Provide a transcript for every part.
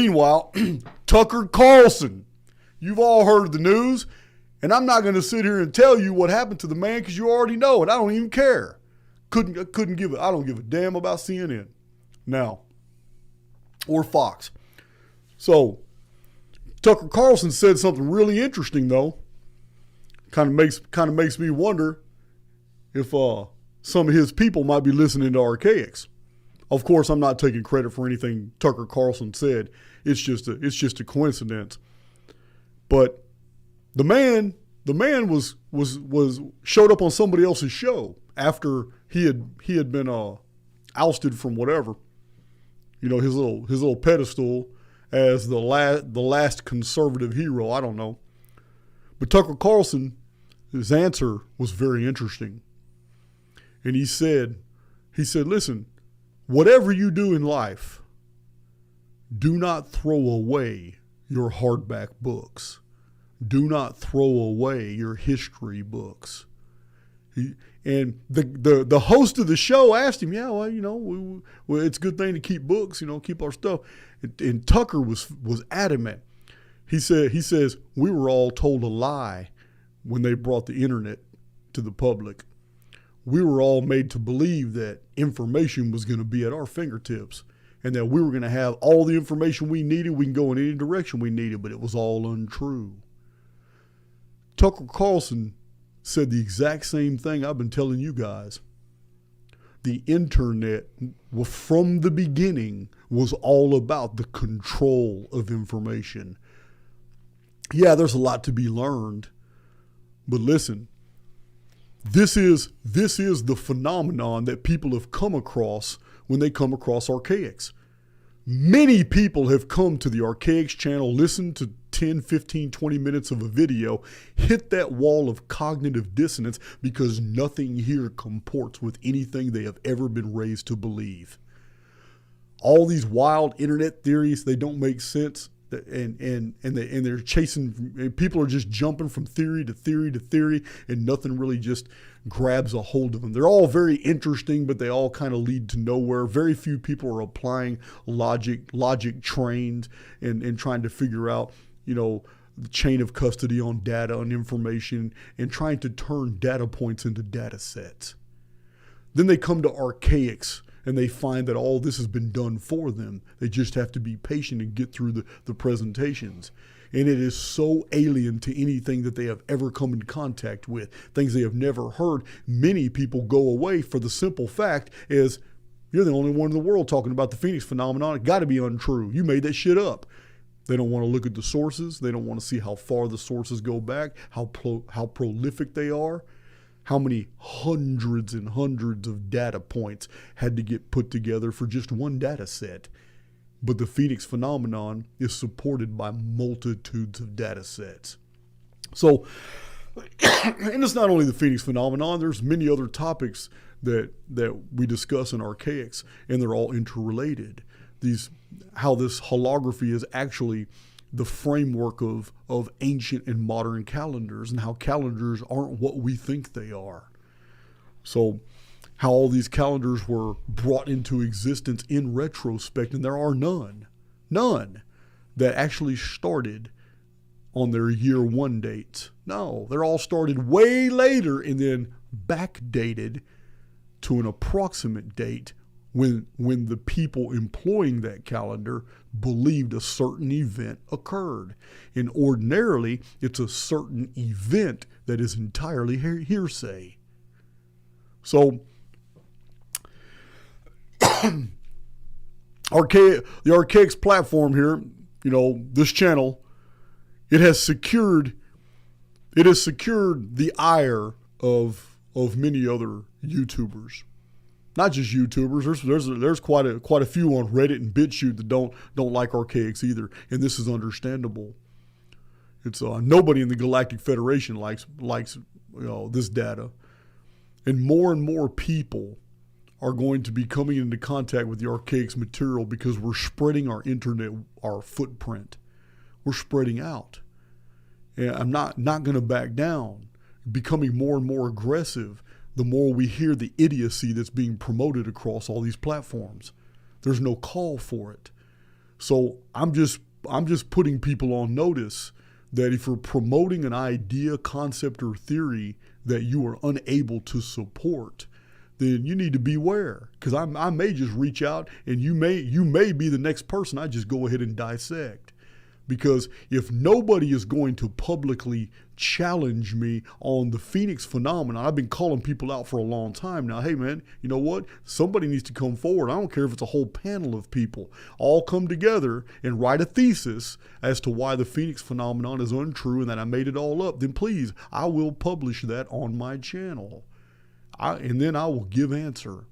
Meanwhile, Tucker Carlson, you've all heard the news, and I'm not going to sit here and tell you what happened to the man because you already know it. I don't even care. I don't give a damn about CNN now or Fox. So Tucker Carlson said something really interesting though. Kind of makes me wonder if some of his people might be listening to Archaics. Of course, I'm not taking credit for anything Tucker Carlson said. It's just a coincidence. But the man was showed up on somebody else's show after he had been ousted from whatever, his little pedestal as the last conservative hero. I don't know. But Tucker Carlson, his answer was very interesting. And he said, listen, whatever you do in life, do not throw away your hardback books. Do not throw away your history books. And the host of the show asked him, it's a good thing to keep books, keep our stuff. And Tucker was adamant. He says, we were all told a lie when they brought the internet to the public. We were all made to believe that information was going to be at our fingertips and that we were going to have all the information we needed. We can go in any direction we needed, but it was all untrue. Tucker Carlson said the exact same thing I've been telling you guys. The internet, from the beginning, was all about the control of information. Yeah, there's a lot to be learned, but listen, this is the phenomenon that people have come across when they come across Archaics. Many people have come to the Archaics channel, listened to 10, 15, 20 minutes of a video, hit that wall of cognitive dissonance because nothing here comports with anything they have ever been raised to believe. All these wild internet theories, they don't make sense. And they're chasing, people are just jumping from theory to theory to theory, and nothing really just grabs a hold of them. They're all very interesting, but they all kind of lead to nowhere. Very few people are applying logic trained and trying to figure out, the chain of custody on data and information and trying to turn data points into data sets. Then they come to Archaics and they find that all this has been done for them. They just have to be patient and get through the presentations. And it is so alien to anything that they have ever come in contact with, things they have never heard. Many people go away for the simple fact is, you're the only one in the world talking about the Phoenix phenomenon. It got to be untrue. You made that shit up. They don't want to look at the sources. They don't want to see how far the sources go back, how prolific they are. How many hundreds and hundreds of data points had to get put together for just one data set. But the Phoenix phenomenon is supported by multitudes of data sets. So, and it's not only the Phoenix phenomenon, there's many other topics that we discuss in Archaics, and they're all interrelated. How this holography is actually the framework of ancient and modern calendars, and how calendars aren't what we think they are. So how all these calendars were brought into existence in retrospect, and there are none that actually started on their year one dates. No, they're all started way later and then backdated to an approximate date when the people employing that calendar believed a certain event occurred. And ordinarily, it's a certain event that is entirely hearsay. So, the Archaics platform here, this channel, it has secured the ire of many other YouTubers. Not just YouTubers. There's quite a few on Reddit and BitChute that don't like Archaics either, and this is understandable. It's nobody in the Galactic Federation likes this data, and more people are going to be coming into contact with the Archaics material because we're spreading our internet, our footprint. We're spreading out, and I'm not going to back down. Becoming more and more aggressive the more we hear the idiocy that's being promoted across all these platforms. There's no call for it. So I'm just putting people on notice that if you're promoting an idea, concept, or theory that you are unable to support, then you need to beware, because I may just reach out and you may be the next person I just go ahead and dissect. Because if nobody is going to publicly challenge me on the Phoenix phenomenon, I've been calling people out for a long time now. Hey man, you know what? Somebody needs to come forward. I don't care if it's a whole panel of people. All come together and write a thesis as to why the Phoenix phenomenon is untrue and that I made it all up. Then please, I will publish that on my channel. And then I will give answer.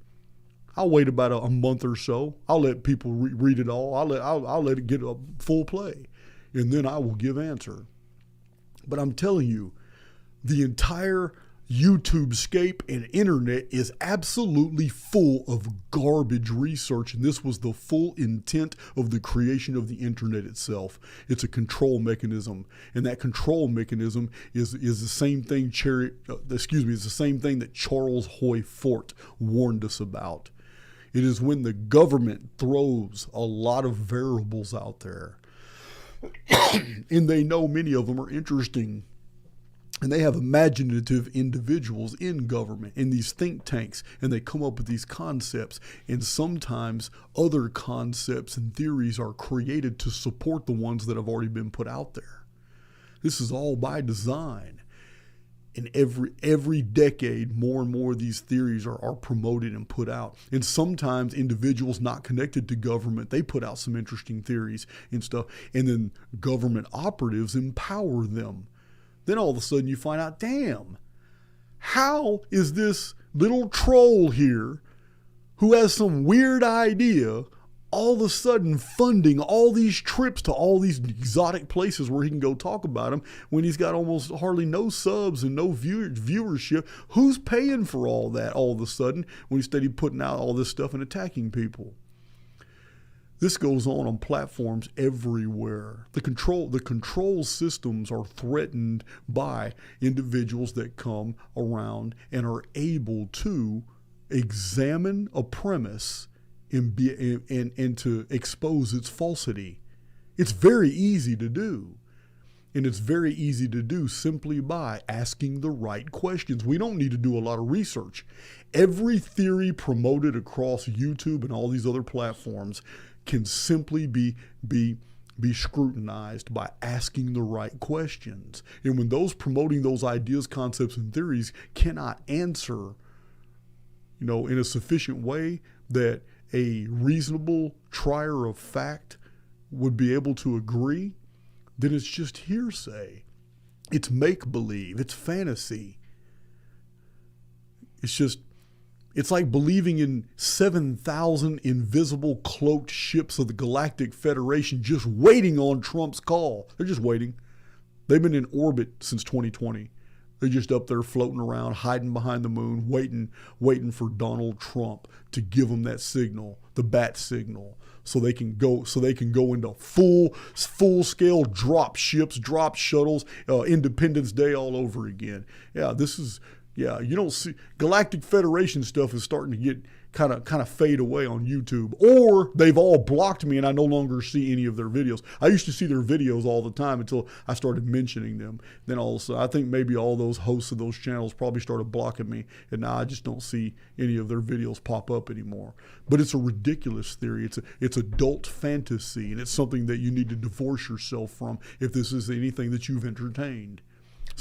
I'll wait about a month or so. I'll let people read it all. I'll let it get a full play. And then I will give answer. But I'm telling you, the entire YouTube scape and internet is absolutely full of garbage research. And this was the full intent of the creation of the internet itself. It's a control mechanism. And that control mechanism is the same thing it's the same thing that Charles Hoy Fort warned us about. It is when the government throws a lot of variables out there. And they know many of them are interesting. And they have imaginative individuals in government, in these think tanks, and they come up with these concepts. And sometimes other concepts and theories are created to support the ones that have already been put out there. This is all by design. And every decade, more and more of these theories are promoted and put out. And sometimes individuals not connected to government, they put out some interesting theories and stuff. And then government operatives empower them. Then all of a sudden you find out, damn, how is this little troll here who has some weird idea all of a sudden funding all these trips to all these exotic places where he can go talk about them when he's got almost hardly no subs and no viewership? Who's paying for all that all of a sudden when instead of putting out all this stuff and attacking people? This goes on platforms everywhere. The control systems are threatened by individuals that come around and are able to examine a premise and to expose its falsity. It's very easy to do. And it's very easy to do simply by asking the right questions. We don't need to do a lot of research. Every theory promoted across YouTube and all these other platforms can simply be scrutinized by asking the right questions. And when those promoting those ideas, concepts, and theories cannot answer, in a sufficient way that a reasonable trier of fact would be able to agree, then it's just hearsay. It's make-believe. It's fantasy. It's like believing in 7,000 invisible cloaked ships of the Galactic Federation just waiting on Trump's call. They're just waiting. They've been in orbit since 2020. They're just up there floating around, hiding behind the moon, waiting for Donald Trump to give them that signal, the bat signal, so they can go into full scale drop ships, drop shuttles, Independence Day all over again. You don't see Galactic Federation stuff is starting to get kind of fade away on YouTube, or they've all blocked me and I no longer see any of their videos. I used to see their videos all the time until I started mentioning them. Then also, I think maybe all those hosts of those channels probably started blocking me, and now I just don't see any of their videos pop up anymore. But it's a ridiculous theory. It's adult fantasy, and it's something that you need to divorce yourself from if this is anything that you've entertained.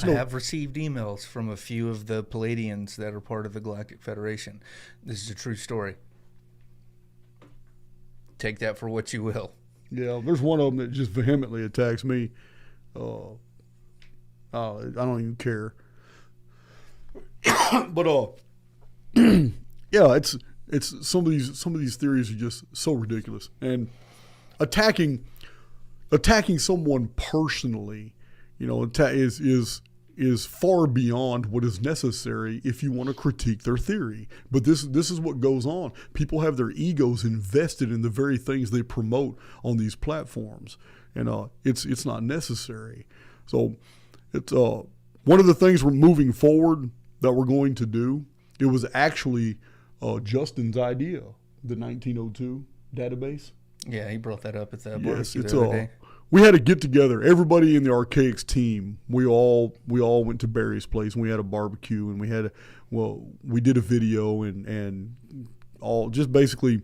I have received emails from a few of the Palladians that are part of the Galactic Federation. This is a true story. Take that for what you will. Yeah, there's one of them that just vehemently attacks me. I don't even care. But yeah, it's some of these theories are just so ridiculous, and attacking someone personally, is far beyond what is necessary if you want to critique their theory. But this is what goes on. People have their egos invested in the very things they promote on these platforms, and it's not necessary. So it's one of the things we're moving forward that we're going to do. It was actually Justin's idea, the 1902 database. Yeah, he brought that up at the Yes, barbecue it's the other day. we had a get together. Everybody in the Archaics team, we all went to Barry's place and we had a barbecue and we did a video and all just basically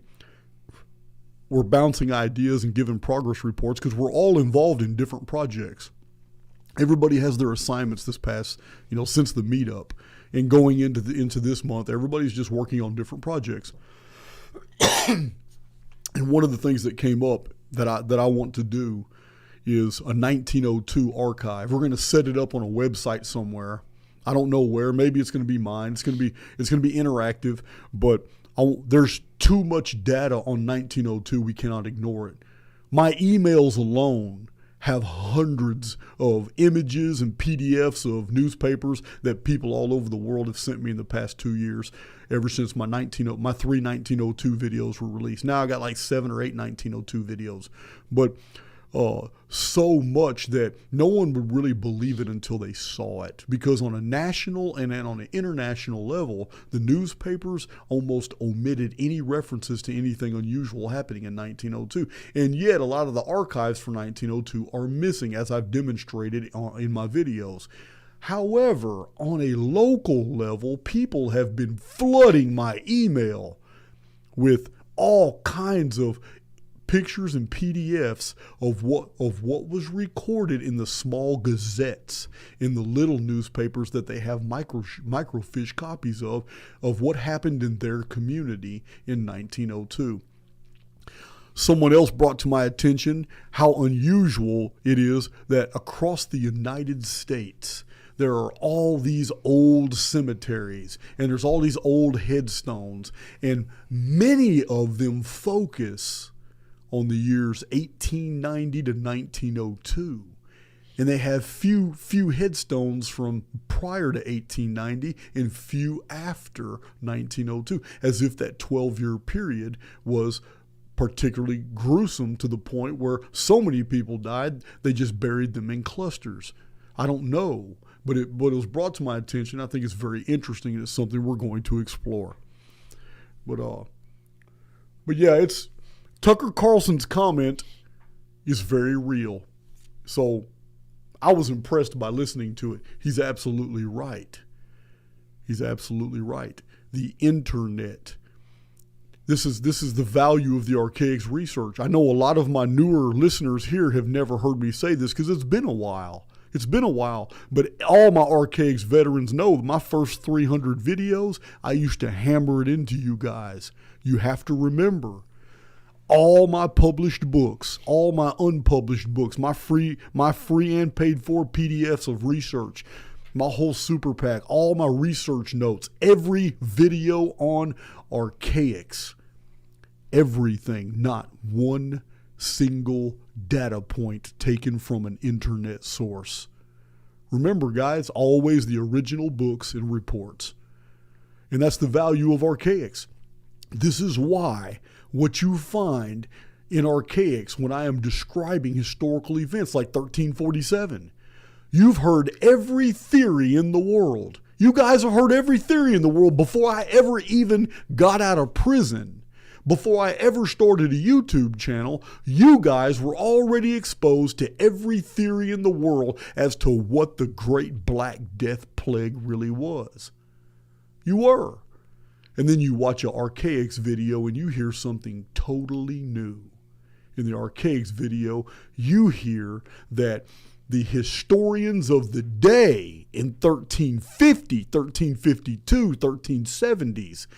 we're bouncing ideas and giving progress reports because we're all involved in different projects. Everybody has their assignments this past, since the meetup, and going into this month, everybody's just working on different projects. And one of the things that came up that I want to do is a 1902 archive. We're going to set it up on a website somewhere. I don't know where. Maybe it's going to be mine. It's going to be interactive, but there's too much data on 1902. We cannot ignore it. My emails alone have hundreds of images and PDFs of newspapers that people all over the world have sent me in the past 2 years, ever since my 3 1902 videos were released. Now I got like 7 or 8 1902 videos, but so much that no one would really believe it until they saw it, because on a national and on an international level, the newspapers almost omitted any references to anything unusual happening in 1902. And yet a lot of the archives for 1902 are missing, as I've demonstrated in my videos. However, on a local level, people have been flooding my email with all kinds of pictures and PDFs of what was recorded in the small gazettes, in the little newspapers that they have microfiche copies of what happened in their community in 1902. Someone else brought to my attention how unusual it is that across the United States there are all these old cemeteries and there's all these old headstones, and many of them focus on the years 1890 to 1902. And they have few headstones from prior to 1890 and few after 1902, as if that 12-year period was particularly gruesome to the point where so many people died, they just buried them in clusters. I don't know, but it was brought to my attention. I think it's very interesting, and it's something we're going to explore. But yeah, Tucker Carlson's comment is very real. So I was impressed by listening to it. He's absolutely right. He's absolutely right. The internet. This is the value of the Archaics research. I know a lot of my newer listeners here have never heard me say this because it's been a while. But all my Archaics veterans know my first 300 videos, I used to hammer it into you guys. You have to remember, all my published books, all my unpublished books, my free and paid for PDFs of research, my whole super pack, all my research notes, every video on Archaics, everything, not one single data point taken from an internet source. Remember, guys, always the original books and reports. And that's the value of Archaics. This is why what you find in Archaics when I am describing historical events like 1347, you've heard every theory in the world. You guys have heard every theory in the world before I ever even got out of prison. Before I ever started a YouTube channel, you guys were already exposed to every theory in the world as to what the Great Black Death Plague really was. You were. And then you watch an Archaics video and you hear something totally new. In the Archaics video, you hear that the historians of the day in 1350, 1352, 1370s,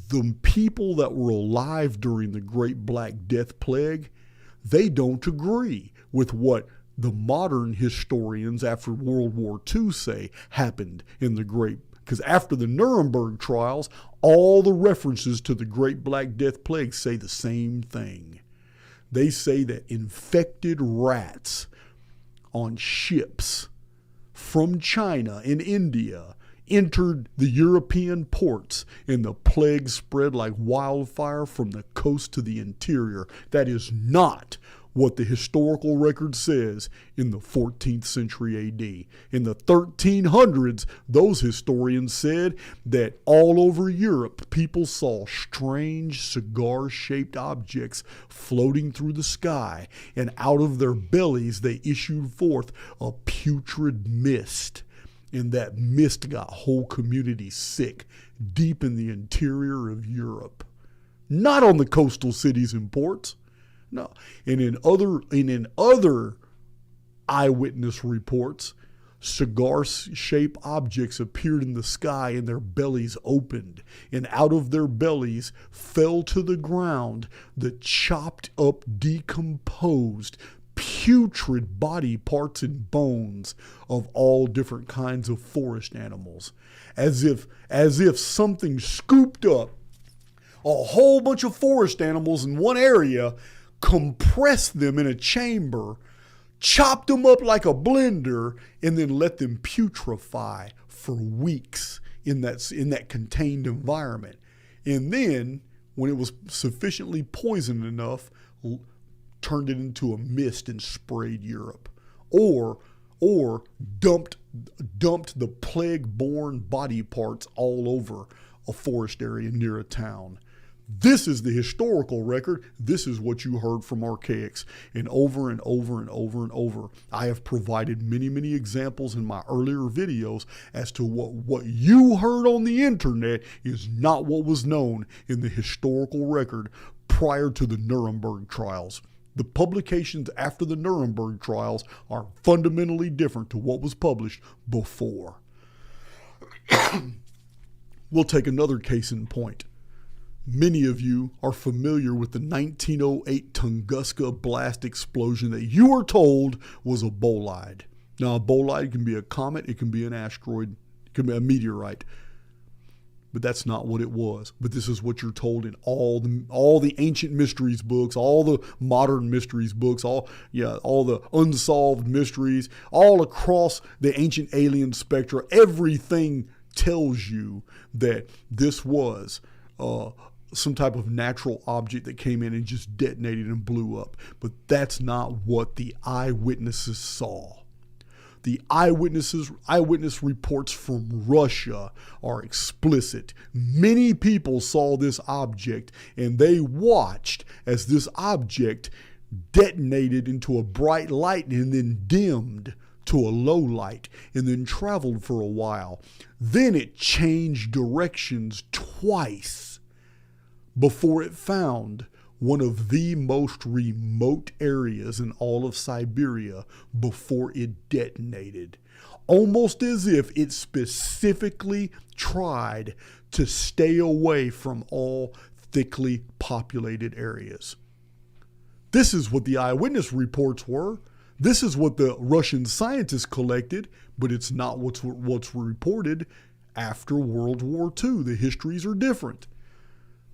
the people that were alive during the Great Black Death Plague, they don't agree with what the modern historians after World War II say happened in the Great. Because after the Nuremberg trials, all the references to the Great Black Death Plague say the same thing. They say that infected rats on ships from China and India entered the European ports, and the plague spread like wildfire from the coast to the interior. That is not what the historical record says in the 14th century AD. In the 1300s, those historians said that all over Europe, people saw strange cigar-shaped objects floating through the sky, and out of their bellies they issued forth a putrid mist. And that mist got whole communities sick deep in the interior of Europe. Not on the coastal cities and ports. No. And in other eyewitness reports, cigar-shaped objects appeared in the sky and their bellies opened. And out of their bellies fell to the ground the chopped up, decomposed, putrid body parts and bones of all different kinds of forest animals. As if something scooped up a whole bunch of forest animals in one area, compressed them in a chamber, chopped them up like a blender, and then let them putrefy for weeks in that contained environment. And then, when it was sufficiently poisoned enough, turned it into a mist and sprayed Europe. Or dumped the plague-borne body parts all over a forest area near a town. This is the historical record. This is what you heard from Archaics. And over and over and over and over, I have provided many, many examples in my earlier videos as to what you heard on the internet is not what was known in the historical record prior to the Nuremberg trials. The publications after the Nuremberg trials are fundamentally different to what was published before. We'll take another case in point. Many of you are familiar with the 1908 Tunguska blast explosion that you were told was a bolide. Now, a bolide can be a comet, it can be an asteroid, it can be a meteorite. But that's not what it was. But this is what you're told in all the ancient mysteries books, all the modern mysteries books, all the unsolved mysteries, all across the ancient alien spectra. Everything tells you that this was some type of natural object that came in and just detonated and blew up. But that's not what the eyewitnesses saw. The eyewitness reports from Russia are explicit. Many people saw this object and they watched as this object detonated into a bright light and then dimmed to a low light and then traveled for a while. Then it changed directions twice before it found one of the most remote areas in all of Siberia before it detonated. Almost as if it specifically tried to stay away from all thickly populated areas. This is what the eyewitness reports were. This is what the Russian scientists collected, but it's not what's reported after World War II. The histories are different.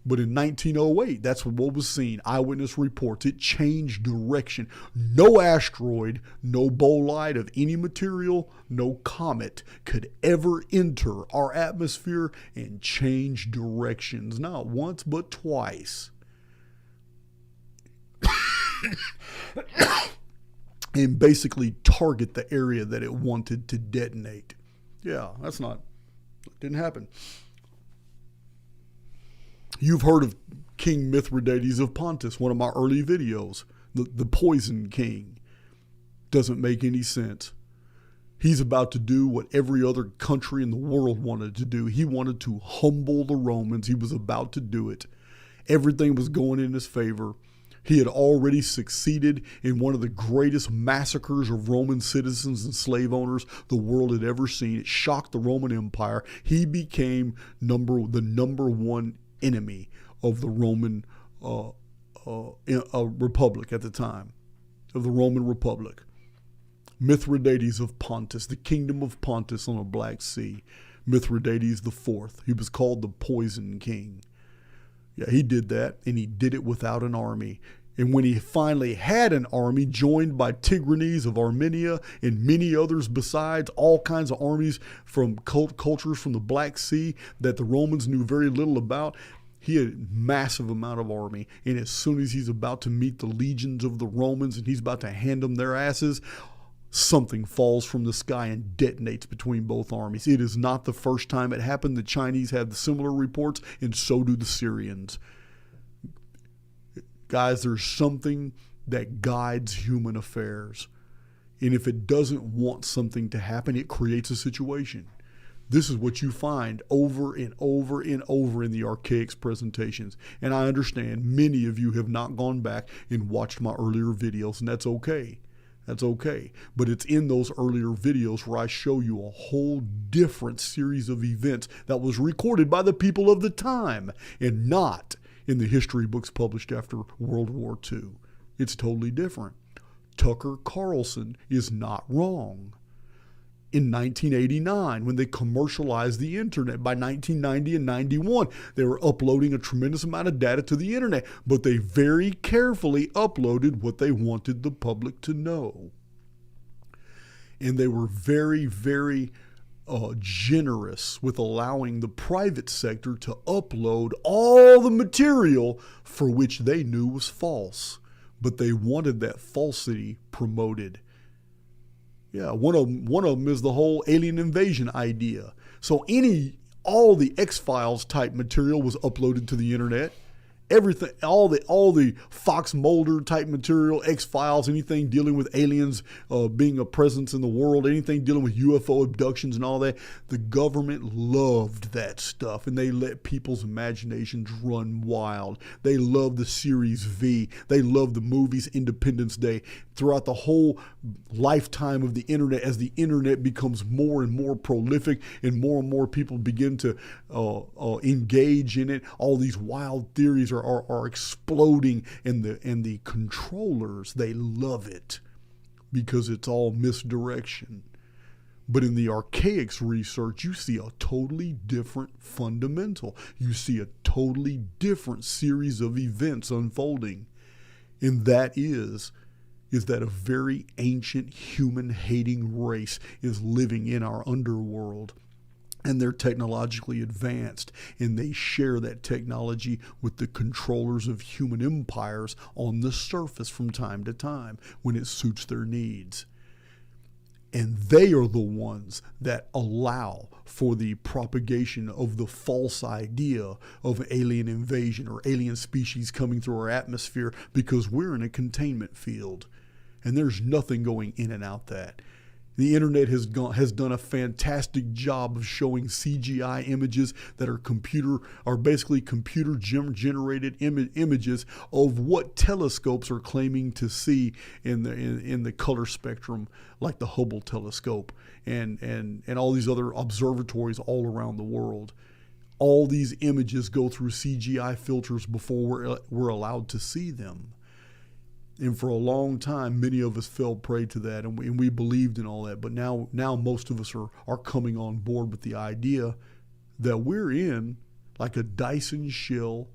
But in 1908, that's what was seen. Eyewitness reports. It changed direction. No asteroid, no bolide of any material, no comet could ever enter our atmosphere and change directions. Not once, but twice. And basically target the area that it wanted to detonate. Yeah, didn't happen. You've heard of King Mithridates of Pontus, one of my early videos, the Poison King. Doesn't make any sense. He's about to do what every other country in the world wanted to do. He wanted to humble the Romans. He was about to do it. Everything was going in his favor. He had already succeeded in one of the greatest massacres of Roman citizens and slave owners the world had ever seen. It shocked the Roman Empire. He became the number one enemy of the Roman Republic at the time, of the Roman Republic. Mithridates of Pontus, the kingdom of Pontus on the Black Sea. Mithridates IV. He was called the Poison King. Yeah, he did that, and he did it without an army. And when he finally had an army joined by Tigranes of Armenia and many others besides, all kinds of armies from cultures from the Black Sea that the Romans knew very little about, He had a massive amount of army, and as soon as he's about to meet the legions of the Romans and he's about to hand them their asses, something falls from the sky and detonates between both armies. It is not the first time it happened. The Chinese have similar reports, and so do the Syrians. Guys, there's something that guides human affairs. And if it doesn't want something to happen, it creates a situation. This is what you find over and over and over in the Archaics presentations. And I understand many of you have not gone back and watched my earlier videos, and that's okay. That's okay. But it's in those earlier videos where I show you a whole different series of events that was recorded by the people of the time and not in the history books published after World War II. It's totally different. Tucker Carlson is not wrong. In 1989, when they commercialized the internet, by 1990 and 91, they were uploading a tremendous amount of data to the internet, but they very carefully uploaded what they wanted the public to know. And they were very, very generous with allowing the private sector to upload all the material for which they knew was false, but they wanted that falsity promoted. Yeah, one of them is the whole alien invasion idea. So all the X-Files type material was uploaded to the internet. Everything, all the Fox Mulder type material, X-Files, anything dealing with aliens being a presence in the world, anything dealing with UFO abductions and all that, the government loved that stuff, and they let people's imaginations run wild. They loved the Series V. They loved the movies Independence Day. Throughout the whole lifetime of the internet, as the internet becomes more and more prolific and more people begin to engage in it, all these wild theories are exploding, and the controllers, they love it because it's all misdirection. But in the Archaics research, you see a totally different fundamental. You see a totally different series of events unfolding. And that is that a very ancient human-hating race is living in our underworld. And they're technologically advanced, and they share that technology with the controllers of human empires on the surface from time to time when it suits their needs. And they are the ones that allow for the propagation of the false idea of alien invasion or alien species coming through our atmosphere, because we're in a containment field and there's nothing going in and out that. The internet has done a fantastic job of showing CGI images that are basically computer generated images of what telescopes are claiming to see in the color spectrum, like the Hubble telescope and all these other observatories all around the world. All these images go through CGI filters before we're allowed to see them. And for a long time, many of us fell prey to that, and we believed in all that. But now most of us are coming on board with the idea that we're in like a Dyson shell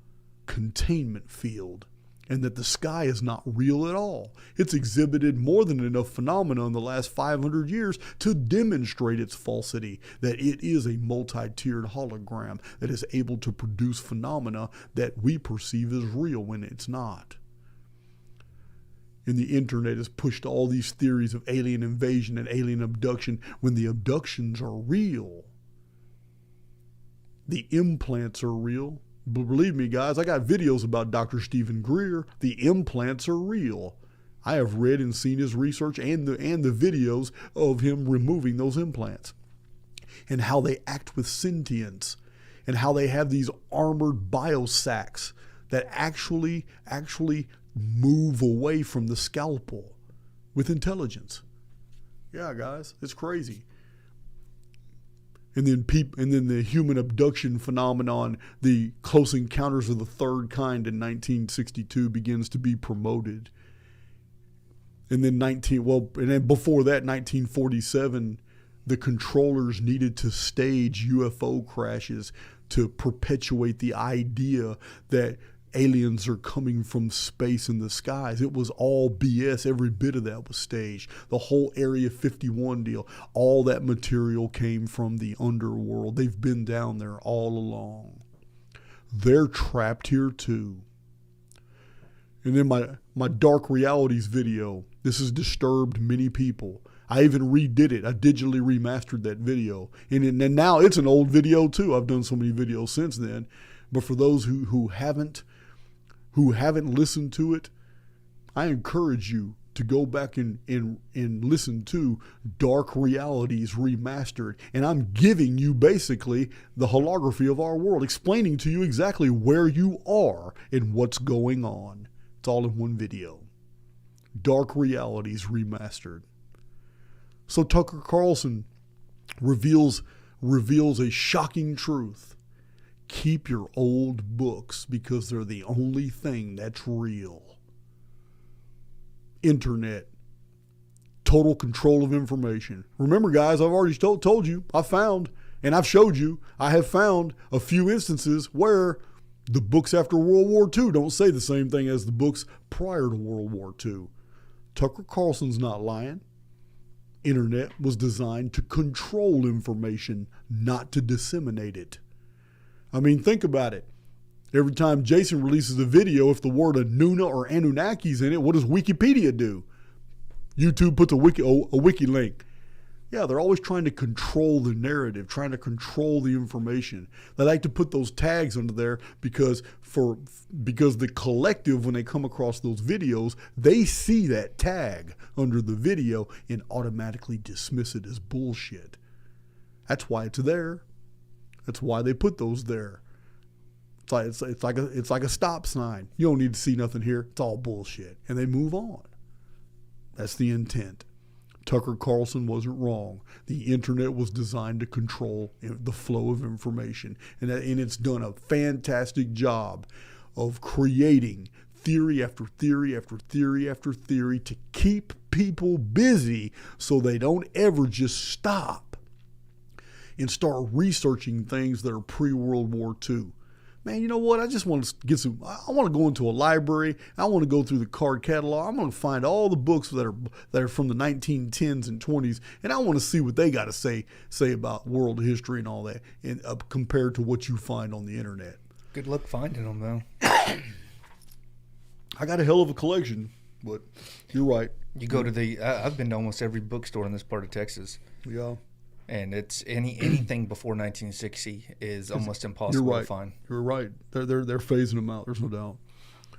containment field, and that the sky is not real at all. It's exhibited more than enough phenomena in the last 500 years to demonstrate its falsity, that it is a multi-tiered hologram that is able to produce phenomena that we perceive as real when it's not. And the internet has pushed all these theories of alien invasion and alien abduction when the abductions are real. The implants are real. But believe me, guys, I got videos about Dr. Stephen Greer. The implants are real. I have read and seen his research and the videos of him removing those implants, and how they act with sentience, and how they have these armored biosacs that actually move away from the scalpel with intelligence. Yeah, guys, it's crazy. And then the human abduction phenomenon, the Close Encounters of the Third Kind in 1962 begins to be promoted. And then before that, 1947, the controllers needed to stage UFO crashes to perpetuate the idea that aliens are coming from space in the skies. It was all BS. Every bit of that was staged. The whole Area 51 deal, all that material came from the underworld. They've been down there all along. they're trapped here too. And then my Dark Realities video, this has disturbed many people. I even redid it. I digitally remastered that video. And now it's an old video too. I've done so many videos since then. But for those who haven't listened to it, I encourage you to go back and listen to Dark Realities Remastered. And I'm giving you basically the holography of our world, explaining to you exactly where you are and what's going on. It's all in one video. Dark Realities Remastered. So Tucker Carlson reveals a shocking truth. Keep your old books because they're the only thing that's real. Internet. Total control of information. Remember, guys, I've already told you, I found, and I've showed you, I have found a few instances where the books after World War II don't say the same thing as the books prior to World War II. Tucker Carlson's not lying. Internet was designed to control information, not to disseminate it. I mean, think about it. Every time Jason releases a video, if the word Anuna or Anunnaki's in it, what does Wikipedia do? YouTube puts a wiki link. Yeah, they're always trying to control the narrative, trying to control the information. They like to put those tags under there because the collective, when they come across those videos, they see that tag under the video and automatically dismiss it as bullshit. That's why it's there. That's why they put those there. It's like a stop sign. You don't need to see nothing here. It's all bullshit. And they move on. That's the intent. Tucker Carlson wasn't wrong. The internet was designed to control the flow of information. And it's done a fantastic job of creating theory after theory after theory after theory to keep people busy so they don't ever just stop and start researching things that are pre-World War II. Man, you know what? I just want to I want to go into a library. I want to go through the card catalog. I'm going to find all the books that are from the 1910s and 20s, and I want to see what they got to say about world history and all that, and compared to what you find on the internet. Good luck finding them, though. I got a hell of a collection, but you're right. You go to I've been to almost every bookstore in this part of Texas. Yeah. And it's anything before 1960 is almost impossible to find. You're right. They're phasing them out. There's no doubt.